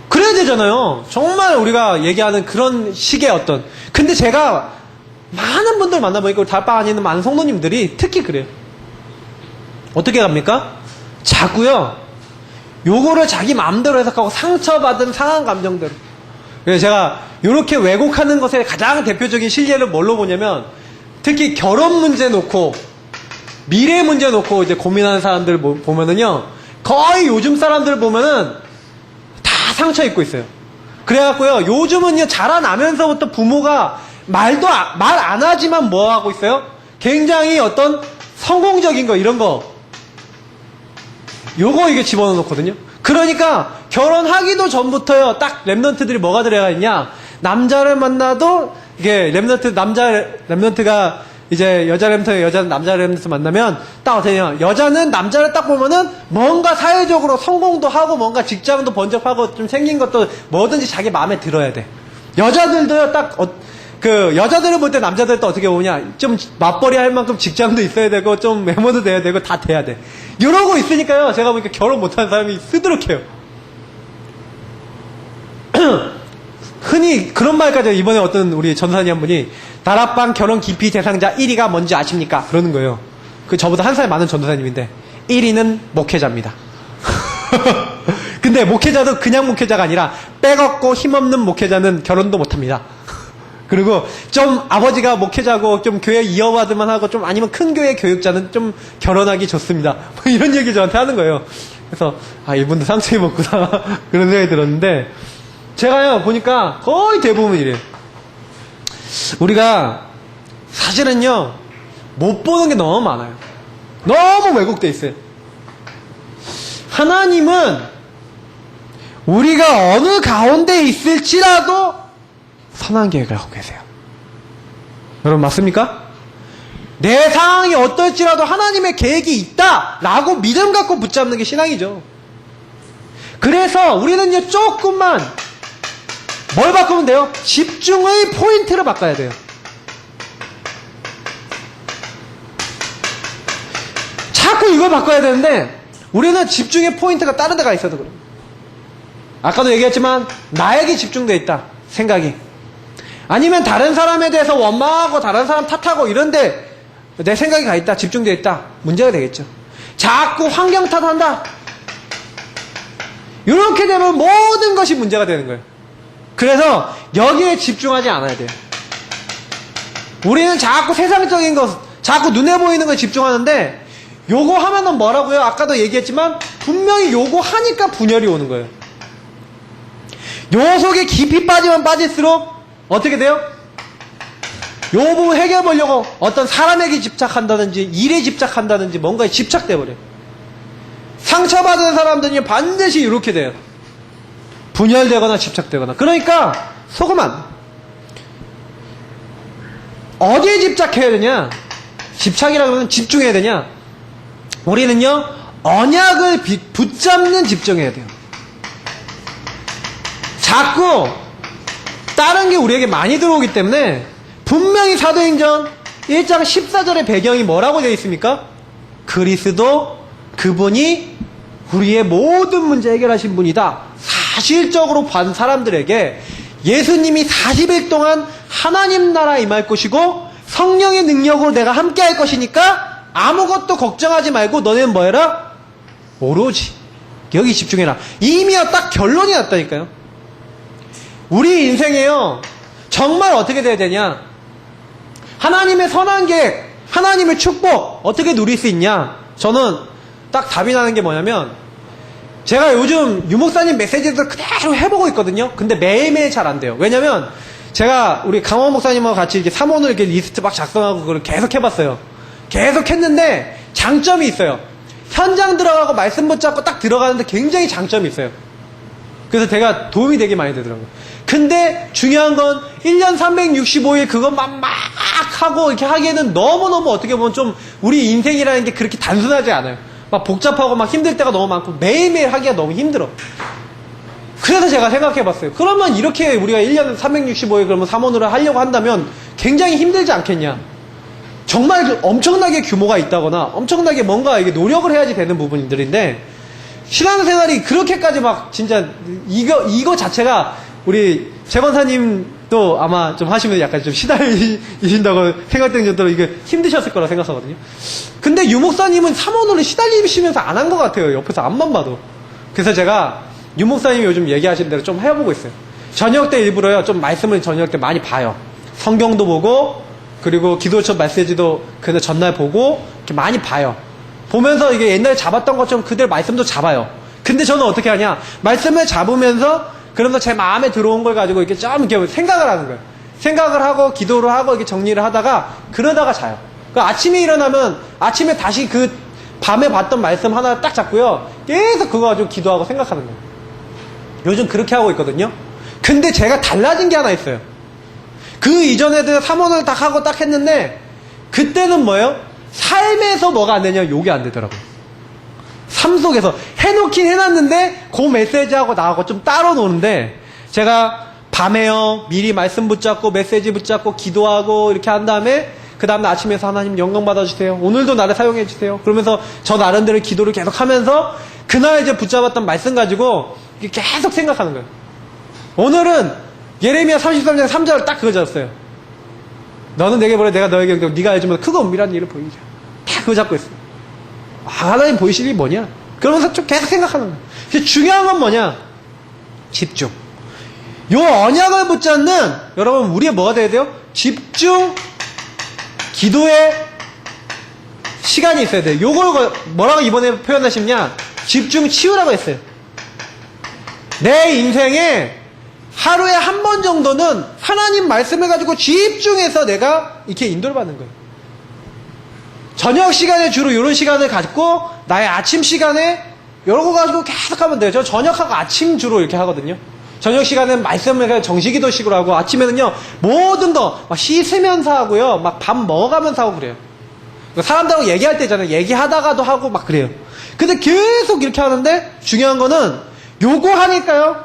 그래야 되잖아요. 정말 우리가 얘기하는 그런 식의 어떤. 근데 제가 많은 분들 만나보니까 우리 달방 안에 있는 많은 성도님들이 특히 그래요. 어떻게 갑니까? 자꾸요, 요거를 자기 마음대로 해석하고 상처받은 상한 감정대로, 그래서 제가 이렇게 왜곡하는 것의 가장 대표적인 실례를 뭘로 보냐면, 특히 결혼 문제 놓고 미래 문제 놓고 이제 고민하는 사람들 보면은요, 거의 요즘 사람들 보면은 다 상처 입고 있어요. 그래갖고요, 요즘은요, 자라나면서부터 부모가 말 안 하지만 뭐 하고 있어요? 굉장히 어떤 성공적인 거, 이런 거, 요거 이게 집어넣어 놓거든요. 그러니까 결혼하기도 전부터요, 딱 랩런트들이 뭐가 들어가 있냐, 남자를 만나도 이게 랩런트가 이제 여자 랩런트, 여자는 남자 랩런트 만나면 딱 어떻게 되냐, 여자는 남자를 딱 보면은 뭔가 사회적으로 성공도 하고 뭔가 직장도 번쩍하고 좀 생긴 것도 뭐든지 자기 마음에 들어야 돼. 여자들도요, 여자들을 볼 때 남자들도 어떻게 보냐, 좀 맞벌이 할 만큼 직장도 있어야 되고 좀 외모도 돼야 되고 다 돼야 돼. 이러고 있으니까요, 제가 보니까 결혼 못하는 사람이 쓰드럭해요. 흔히 그런 말까지, 이번에 어떤 우리 전사님 한 분이 다락방 결혼 기피 대상자 1위가 뭔지 아십니까? 그러는 거예요. 그 저보다 한 살 많은 전도사님인데 1위는 목회자입니다. 근데 목회자도 그냥 목회자가 아니라 빼먹고 힘없는 목회자는 결혼도 못합니다. 그리고 좀 아버지가 목회자고 좀 교회 이어받을만 하고 좀 아니면 큰 교회 교육자는 좀 결혼하기 좋습니다. 뭐 이런 얘기 저한테 하는 거예요. 그래서 이분도 상처 입었구나 그런 생각이 들었는데, 제가요 보니까 거의 대부분 이래요. 우리가 사실은요 못 보는 게 너무 많아요. 너무 왜곡돼 있어요. 하나님은 우리가 어느 가운데 있을지라도 선한 계획을 하고 계세요. 여러분 맞습니까? 내 상황이 어떨지라도 하나님의 계획이 있다라고 믿음 갖고 붙잡는 게 신앙이죠. 그래서 우리는요 조금만 뭘 바꾸면 돼요? 집중의 포인트를 바꿔야 돼요. 자꾸 이걸 바꿔야 되는데 우리는 집중의 포인트가 다른 데가 있어서 그래요. 아까도 얘기했지만 나에게 집중되어 있다 생각이, 아니면 다른 사람에 대해서 원망하고 다른 사람 탓하고 이런데 내 생각이 가 있다, 집중되어 있다, 문제가 되겠죠. 자꾸 환경 탓한다, 이렇게 되면 모든 것이 문제가 되는 거예요. 그래서 여기에 집중하지 않아야 돼요. 우리는 자꾸 세상적인 것, 자꾸 눈에 보이는 거에 집중하는데, 요거 하면은 뭐라고요? 아까도 얘기했지만 분명히 요거 하니까 분열이 오는 거예요. 요 속에 깊이 빠지면 빠질수록 어떻게 돼요? 요 부분 해결해 보려고 어떤 사람에게 집착한다든지 일에 집착한다든지 뭔가에 집착돼 버려요. 상처받은 사람들이 반드시 이렇게 돼요. 분열되거나 집착되거나. 그러니까 속으면 어디에 집착해야 되냐? 집착이라고 하면 집중해야 되냐? 우리는요 언약을 붙잡는 집중해야 돼요. 자꾸 다른 게 우리에게 많이 들어오기 때문에, 분명히 사도행전 1장 14절의 배경이 뭐라고 되어 있습니까? 그리스도 그분이 우리의 모든 문제 해결하신 분이다. 사실적으로 본 사람들에게 예수님이 40일 동안 하나님 나라 임할 것이고 성령의 능력으로 내가 함께 할 것이니까 아무것도 걱정하지 말고 너네는 뭐 해라? 오로지 여기 집중해라. 이미야 딱 결론이 났다니까요. 우리 인생에요 정말 어떻게 돼야 되냐, 하나님의 선한 계획, 하나님의 축복 어떻게 누릴 수 있냐. 저는 딱 답이 나는 게 뭐냐면, 제가 요즘 유목사님 메시지도 그대로 해보고 있거든요. 근데 매일매일 잘 안 돼요. 왜냐면 제가 우리 강원 목사님하고 같이 이렇게 3원을 이렇게 리스트 막 작성하고 그걸 계속 해봤어요. 계속 했는데 장점이 있어요. 현장 들어가고 말씀 붙잡고 딱 들어가는데 굉장히 장점이 있어요. 그래서 제가 도움이 되게 많이 되더라고요. 근데 중요한 건 1년 365일 그것만 막 하고 이렇게 하기에는 너무너무 어떻게 보면 좀 우리 인생이라는 게 그렇게 단순하지 않아요. 막 복잡하고 막 힘들 때가 너무 많고 매일매일 하기가 너무 힘들어. 그래서 제가 생각해봤어요. 그러면 이렇게 우리가 1년 365일 그러면 3원으로 하려고 한다면 굉장히 힘들지 않겠냐. 정말 엄청나게 규모가 있다거나 엄청나게 뭔가 이게 노력을 해야지 되는 부분들인데, 신앙생활이 그렇게까지 막 진짜 이거 자체가 우리 최권사님도 아마 좀 하시면 약간 좀 시달리신다고 생각될 정도로 이게 힘드셨을 거라 생각하거든요. 근데 유목사님은 3원으로 시달리시면서 안 한 것 같아요. 옆에서 앞만 봐도. 그래서 제가 유목사님이 요즘 얘기하신 대로 좀 해보고 있어요. 저녁 때 일부러요, 좀 말씀을 저녁 때 많이 봐요. 성경도 보고, 그리고 기도처럼 메시지도 그날 전날 보고, 이렇게 많이 봐요. 보면서 이게 옛날에 잡았던 것처럼 그대로 말씀도 잡아요. 근데 저는 어떻게 하냐, 말씀을 잡으면서, 그러면서 제 마음에 들어온 걸 가지고 이렇게 좀 이렇게 생각을 하는 거예요. 생각을 하고, 기도를 하고, 이렇게 정리를 하다가, 그러다가 자요. 그러니까 아침에 일어나면, 아침에 다시 그 밤에 봤던 말씀 하나 딱 잡고요, 계속 그거 가지고 기도하고 생각하는 거예요. 요즘 그렇게 하고 있거든요. 근데 제가 달라진 게 하나 있어요. 그 이전에도 3원을 딱 하고 딱 했는데, 그때는 뭐예요? 삶에서 뭐가 안 되냐, 요게 안 되더라고요. 삶 속에서 해놓긴 해놨는데 그 메시지하고 나하고 좀 따로 노는데, 제가 밤에요 미리 말씀 붙잡고 메시지 붙잡고 기도하고 이렇게 한 다음에 그 다음날 아침에서 하나님 영광 받아주세요, 오늘도 나를 사용해 주세요, 그러면서 저 나름대로 기도를 계속 하면서 그날 이제 붙잡았던 말씀 가지고 계속 생각하는 거예요. 오늘은 예레미야 33장 3절 딱 그거 잡았어요. 너는 내게 보내 내가 너에게 네가 해주면 크고 은밀한 일을 보이리라. 딱 그거 잡고 있어요. 아, 하나님 보이실 일이 뭐냐? 그러면서 좀 계속 생각하는 거예요. 중요한 건 뭐냐? 집중. 요 언약을 붙잡는, 여러분, 우리의 뭐가 돼야 돼요? 집중, 기도의 시간이 있어야 돼요. 요걸 뭐라고 이번에 표현하시냐? 집중 치유라고 했어요. 내 인생에 하루에 한 번 정도는 하나님 말씀을 가지고 집중해서 내가 이렇게 인도를 받는 거예요. 저녁 시간에 주로 이런 시간을 갖고 나의 아침 시간에 이런 거 가지고 계속 하면 돼요. 저 저녁하고 아침 주로 이렇게 하거든요. 저녁 시간에는 말씀을 정시기도식으로 하고, 아침에는요 모든 거 막 씻으면서 하고요, 막 밥 먹어가면서 하고 그래요. 사람들하고 얘기할 때 있잖아요, 얘기하다가도 하고 막 그래요. 근데 계속 이렇게 하는데 중요한 거는 요거 하니까요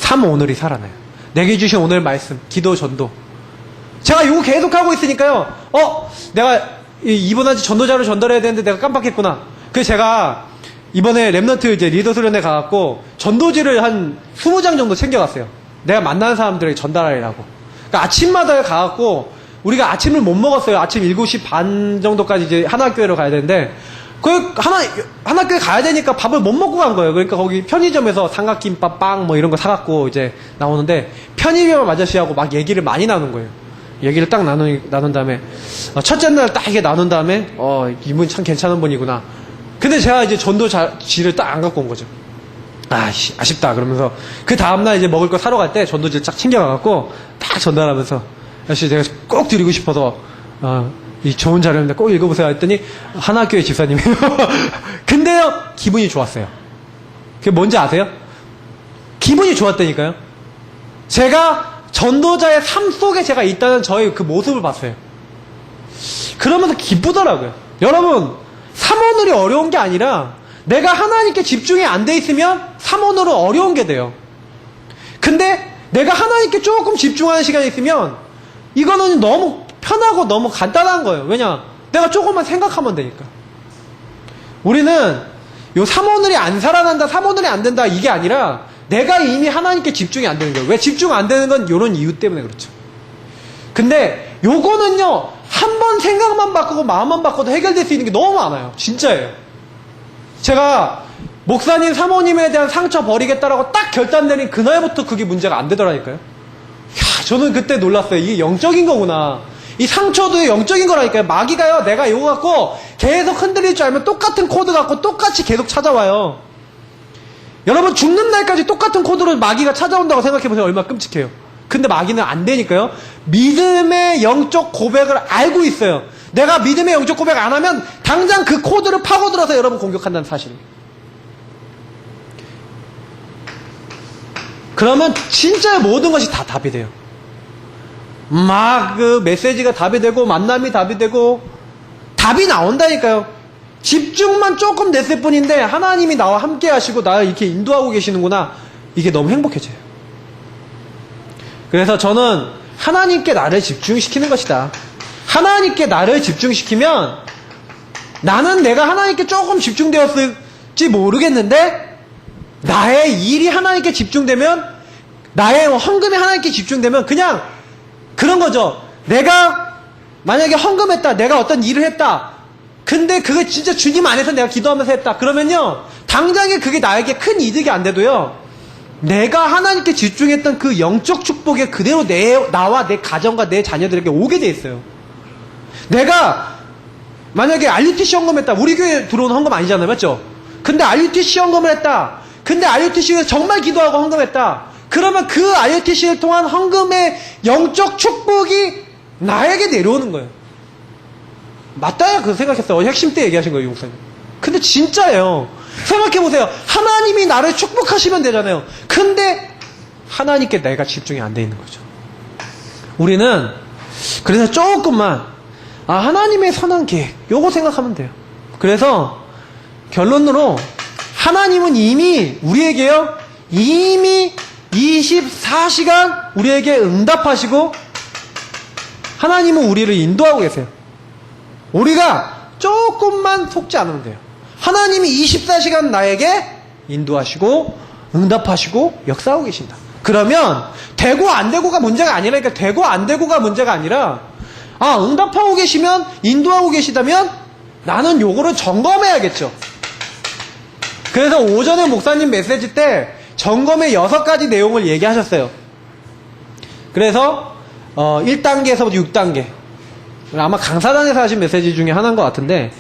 3오늘이 살아나요. 내게 주신 오늘 말씀, 기도, 전도. 제가 요거 계속 하고 있으니까요, 내가 이번에 전도자를 전달해야 되는데 내가 깜빡했구나. 그래서 제가 이번에 랩넌트 이제 리더 수련회 가갖고 전도지를 한 20장 정도 챙겨갔어요. 내가 만나는 사람들에게 전달하려고. 그러니까 아침마다 가갖고, 우리가 아침을 못 먹었어요. 아침 7시 반 정도까지 이제 하나교회로 가야 되는데, 하나교회 가야 되니까 밥을 못 먹고 간 거예요. 그러니까 거기 편의점에서 삼각김밥, 빵 뭐 이런 거 사갖고 이제 나오는데, 편의점 아저씨하고 막 얘기를 많이 나눈 거예요. 얘기를 딱 나눈 다음에, 첫째 날 딱 이게 나눈 다음에, 이분 참 괜찮은 분이구나. 근데 제가 이제 전도지를 딱 안 갖고 온 거죠. 아쉽다. 그러면서 그 다음날 이제 먹을 거 사러 갈 때 전도지를 딱 챙겨가갖고 딱 전달하면서, 역시 제가 꼭 드리고 싶어서, 이 좋은 자료인데 꼭 읽어보세요 했더니 하나교회 집사님이에요. 근데요, 기분이 좋았어요. 그게 뭔지 아세요? 기분이 좋았다니까요. 제가 전도자의 삶 속에 제가 있다는 저의 그 모습을 봤어요. 그러면서 기쁘더라고요. 여러분, 3오늘이 어려운 게 아니라 내가 하나님께 집중이 안 돼 있으면 3오늘은 어려운 게 돼요. 근데 내가 하나님께 조금 집중하는 시간이 있으면 이거는 너무 편하고 너무 간단한 거예요. 왜냐? 내가 조금만 생각하면 되니까. 우리는 요 3오늘이 안 살아난다, 3오늘이 안 된다, 이게 아니라 내가 이미 하나님께 집중이 안 되는 거예요. 왜 집중 안 되는 건 요런 이유 때문에 그렇죠. 근데 요거는요, 한 번 생각만 바꾸고 마음만 바꿔도 해결될 수 있는 게 너무 많아요. 진짜예요. 제가 목사님, 사모님에 대한 상처 버리겠다라고 딱 결단 내린 그날부터 그게 문제가 안 되더라니까요. 저는 그때 놀랐어요. 이게 영적인 거구나. 이 상처도 영적인 거라니까요. 마귀가요, 내가 이거 갖고 계속 흔들릴 줄 알면 똑같은 코드 갖고 똑같이 계속 찾아와요. 여러분, 죽는 날까지 똑같은 코드로 마귀가 찾아온다고 생각해보세요. 얼마나 끔찍해요. 근데 마귀는 안 되니까요, 믿음의 영적 고백을 알고 있어요. 내가 믿음의 영적 고백 안 하면 당장 그 코드를 파고들어서 여러분 공격한다는 사실입니다. 그러면 진짜 모든 것이 다 답이 돼요. 막 그 메시지가 답이 되고 만남이 답이 되고 답이 나온다니까요. 집중만 조금 냈을 뿐인데 하나님이 나와 함께 하시고 나를 이렇게 인도하고 계시는구나. 이게 너무 행복해져요. 그래서 저는 하나님께 나를 집중시키는 것이다. 하나님께 나를 집중시키면 나는 내가 하나님께 조금 집중되었을지 모르겠는데 나의 일이 하나님께 집중되면, 나의 헌금이 하나님께 집중되면 그냥 그런 거죠. 내가 만약에 헌금했다, 내가 어떤 일을 했다, 근데 그게 진짜 주님 안에서 내가 기도하면서 했다, 그러면요 당장에 그게 나에게 큰 이득이 안 돼도요 내가 하나님께 집중했던 그 영적 축복이 그대로 나와 내 가정과 내 자녀들에게 오게 돼 있어요. 내가 만약에 RUTC 헌금했다. 우리 교회 들어온 헌금 아니잖아요. 맞죠? 근데 RUTC 헌금을 했다. 근데 RUTC에서 정말 기도하고 헌금했다. 그러면 그 RUTC를 통한 헌금의 영적 축복이 나에게 내려오는 거예요. 맞다야 그 생각했어요. 핵심 때 얘기하신 거예요, 용사님. 근데 진짜예요. 생각해보세요. 하나님이 나를 축복하시면 되잖아요. 근데 하나님께 내가 집중이 안 돼 있는 거죠. 우리는 그래서 조금만 하나님의 선한 계획 요거 생각하면 돼요. 그래서 결론으로 하나님은 이미 우리에게요 이미 24시간 우리에게 응답하시고 하나님은 우리를 인도하고 계세요. 우리가 조금만 속지 않으면 돼요. 하나님이 24시간 나에게 인도하시고 응답하시고 역사하고 계신다. 그러면 되고 안 되고가 문제가 아니라니까. 되고 안 되고가 문제가 아니라 응답하고 계시면 인도하고 계시다면 나는 요거를 점검해야겠죠. 그래서 오전에 목사님 메시지 때 점검의 6가지 내용을 얘기하셨어요. 그래서 1단계에서부터 6단계 아마 강사단에서 하신 메시지 중에 하나인 것 같은데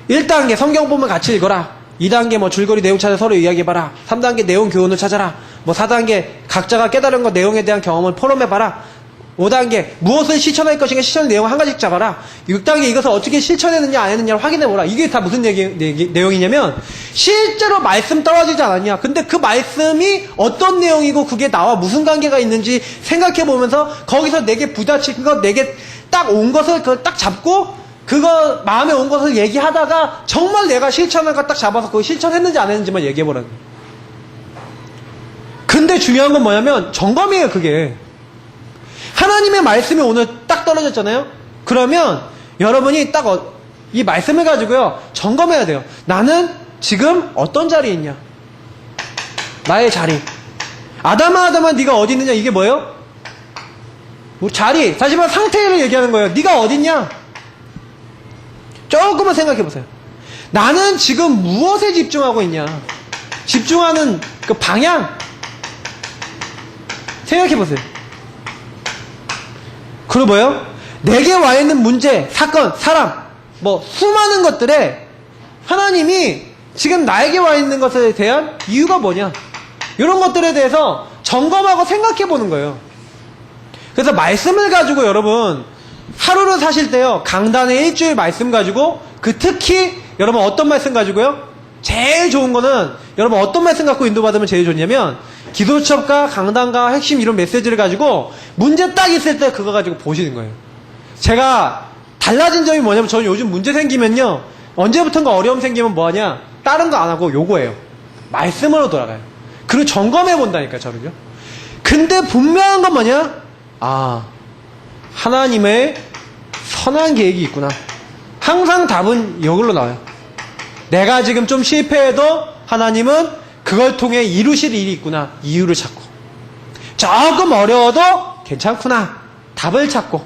1단계 성경 보면 같이 읽어라. 2단계 뭐 줄거리 내용 찾아 서로 이야기해봐라. 3단계 내용 교훈을 찾아라. 4단계 각자가 깨달은 것 내용에 대한 경험을 포럼해봐라. 5단계 무엇을 실천할 것인가 실천 내용 한 가지씩 잡아라. 6단계 이것을 어떻게 실천했느냐 안 했느냐를 확인해보라. 이게 다 무슨 내용이냐면 실제로 말씀 떨어지지 않았냐. 근데 그 말씀이 어떤 내용이고 그게 나와 무슨 관계가 있는지 생각해보면서 거기서 내게 부딪힌 것 내게 딱 온 것을 그걸 딱 잡고 그거 마음에 온 것을 얘기하다가 정말 내가 실천한 거 딱 잡아서 그거 실천했는지 안 했는지만 얘기해보라는 거예요. 근데 중요한 건 뭐냐면 점검이에요. 그게 하나님의 말씀이 오늘 딱 떨어졌잖아요. 그러면 여러분이 딱 이 말씀을 가지고요 점검해야 돼요. 나는 지금 어떤 자리에 있냐. 나의 자리. 아담아 네가 어디 있느냐. 이게 뭐예요? 우리 자리. 다시 말해 상태를 얘기하는 거예요. 네가 어디 있냐. 조금만 생각해보세요. 나는 지금 무엇에 집중하고 있냐. 집중하는 그 방향 생각해보세요. 그리고 뭐예요? 내게 와 있는 문제, 사건, 사람 수많은 것들에 하나님이 지금 나에게 와 있는 것에 대한 이유가 뭐냐. 이런 것들에 대해서 점검하고 생각해보는 거예요. 그래서 말씀을 가지고 여러분 하루를 사실 때요 강단의 일주일 말씀 가지고 특히 여러분 어떤 말씀 가지고요 제일 좋은 거는 여러분 어떤 말씀 갖고 인도받으면 제일 좋냐면 기도첩과 강단과 핵심 이런 메시지를 가지고 문제 딱 있을 때 그거 가지고 보시는 거예요. 제가 달라진 점이 뭐냐면 저는 요즘 문제 생기면요 언제부턴가 어려움 생기면 뭐하냐 다른 거 안 하고 요거예요. 말씀으로 돌아가요. 그리고 점검해 본다니까요 저는요. 근데 분명한 건 뭐냐. 하나님의 선한 계획이 있구나. 항상 답은 이걸로 나와요. 내가 지금 좀 실패해도 하나님은 그걸 통해 이루실 일이 있구나. 이유를 찾고 조금 어려워도 괜찮구나. 답을 찾고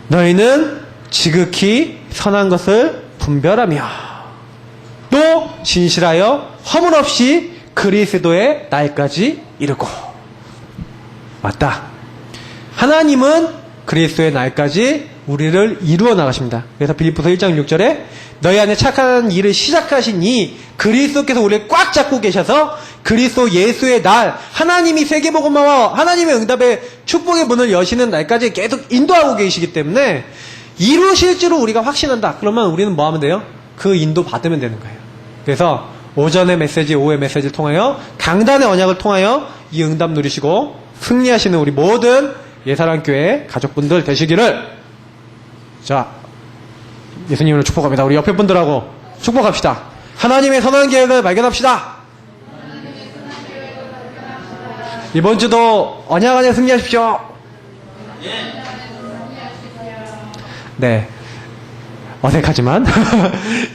너희는 지극히 선한 것을 분별하며 또 진실하여 허물 없이 그리스도의 날까지 이르고. 맞다. 하나님은 그리스도의 날까지 우리를 이루어 나가십니다. 그래서 빌립보서 1장 6절에 너희 안에 착한 일을 시작하시니 그리스도께서 우리를 꽉 잡고 계셔서 그리스도 예수의 날 하나님이 세계복음화와 하나님의 응답의 축복의 문을 여시는 날까지 계속 인도하고 계시기 때문에 이루실 줄을 우리가 확신한다. 그러면 우리는 뭐 하면 돼요? 그 인도 받으면 되는 거예요. 그래서 오전의 메시지 오후의 메시지를 통하여 강단의 언약을 통하여 이 응답 누리시고 승리하시는 우리 모든 예사랑교회 가족분들 되시기를 자 예수님으로 축복합니다. 우리 옆에 분들하고 축복합시다. 하나님의 선한 계획을 발견합시다. 이번 주도 언약 안에 승리하십시오. 네. 어색하지만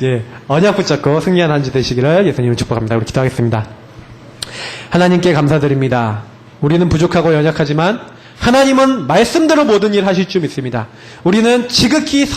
예, 언약 붙잡고 승리한 한 주 되시기를 예수님을 축복합니다. 우리 기도하겠습니다. 하나님께 감사드립니다. 우리는 부족하고 연약하지만 하나님은 말씀대로 모든 일 하실 줄 믿습니다. 우리는 지극히